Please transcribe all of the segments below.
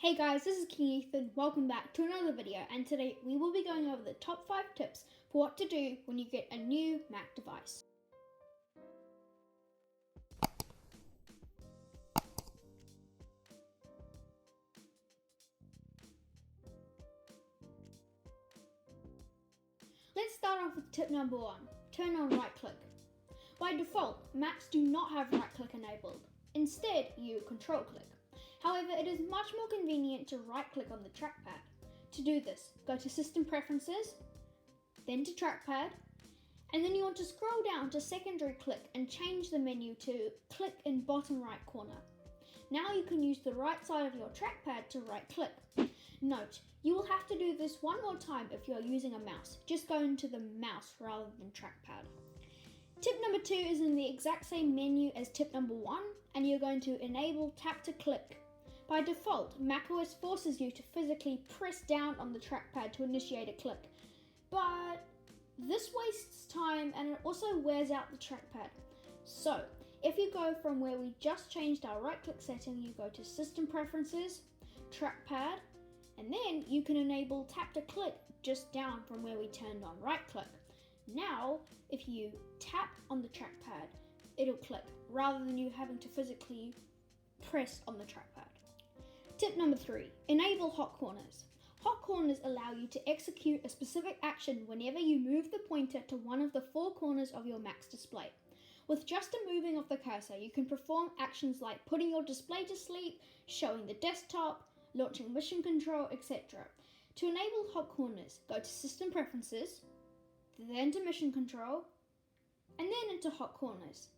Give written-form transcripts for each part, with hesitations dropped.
Hey guys, this is KingEthan. Welcome back to another video, and today we will be going over the top 5 tips for what to do when you get a new Mac device. Let's start off with tip number 1. Turn on right click. By default, Macs do not have right click enabled. Instead, you control click. However, it is much more convenient to right-click on the trackpad. To do this, go to System Preferences, then to Trackpad, and then you want to scroll down to Secondary Click and change the menu to Click in bottom right corner. Now you can use the right side of your trackpad to right-click. Note, you will have to do this one more time if you are using a mouse. Just go into the mouse rather than trackpad. Tip number 2 is in the exact same menu as tip number 1, and you're going to enable tap to click. By default, macOS forces you to physically press down on the trackpad to initiate a click, but this wastes time and it also wears out the trackpad. So, if you go from where we just changed our right click setting, you go to System Preferences, Trackpad, and then you can enable tap to click just down from where we turned on right click. Now, if you tap on the trackpad, it'll click rather than you having to physically press on the trackpad. Tip number 3, enable hot corners. Hot corners allow you to execute a specific action whenever you move the pointer to one of the 4 corners of your Mac's display. With just a moving of the cursor, you can perform actions like putting your display to sleep, showing the desktop, launching mission control, etc. To enable hot corners, go to System Preferences, then to Mission Control, and then into Hot Corners.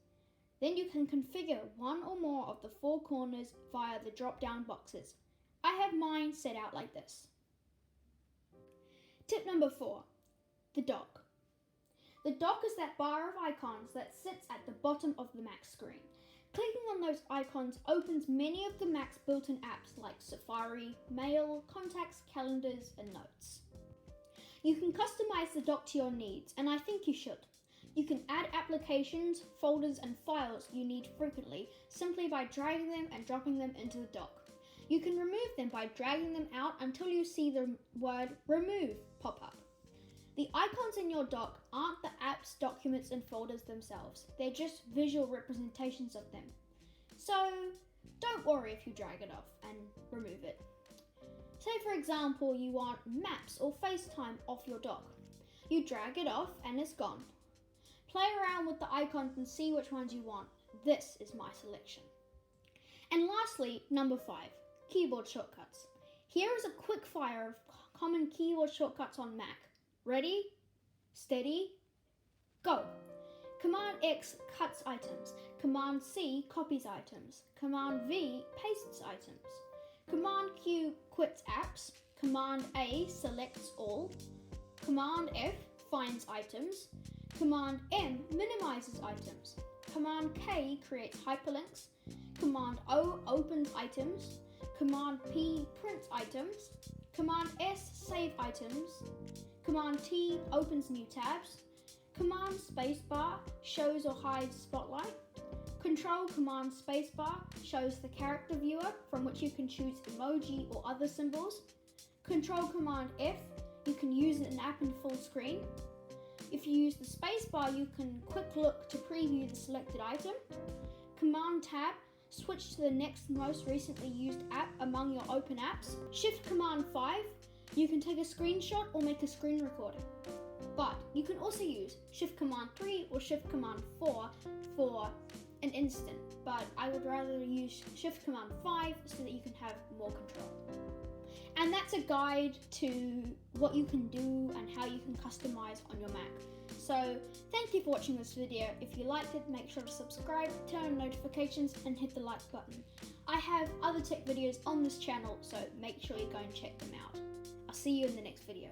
Then you can configure one or more of the 4 corners via the drop-down boxes. I have mine set out like this. Tip number 4, the dock. The dock is that bar of icons that sits at the bottom of the Mac screen. Clicking on those icons opens many of the Mac's built-in apps like Safari, Mail, Contacts, Calendars, and Notes. You can customize the dock to your needs, and I think you should. You can add applications, folders, and files you need frequently simply by dragging them and dropping them into the dock. You can remove them by dragging them out until you see the word Remove pop up. The icons in your dock aren't the apps, documents, and folders themselves. They're just visual representations of them. So don't worry if you drag it off and remove it. Say for example you want Maps or FaceTime off your dock. You drag it off and it's gone. Play around with the icons and see which ones you want. This is my selection. And lastly, number 5, keyboard shortcuts. Here is a quick fire of common keyboard shortcuts on Mac. Ready, steady, go. Command X cuts items. Command C copies items. Command V pastes items. Command Q quits apps. Command A selects all. Command F finds items. Command M minimizes items. Command K creates hyperlinks. Command O opens items. Command P prints items. Command S save items. Command T opens new tabs. Command spacebar shows or hides spotlight. Control Command spacebar shows the character viewer from which you can choose emoji or other symbols. Control Command F, you can use an app in full screen. If you use the spacebar, you can quick look to preview the selected item. Command Tab, switch to the next most recently used app among your open apps. Shift Command 5, you can take a screenshot or make a screen recording. But you can also use Shift Command 3 or Shift Command 4 for an instant, but I would rather use Shift Command 5 so that you can have more control. And that's a guide to what you can do and how you can customize on your Mac. So thank you for watching this video. If you liked it, make sure to subscribe, turn on notifications, and hit the like button. I have other tech videos on this channel, so make sure you go and check them out. I'll see you in the next video.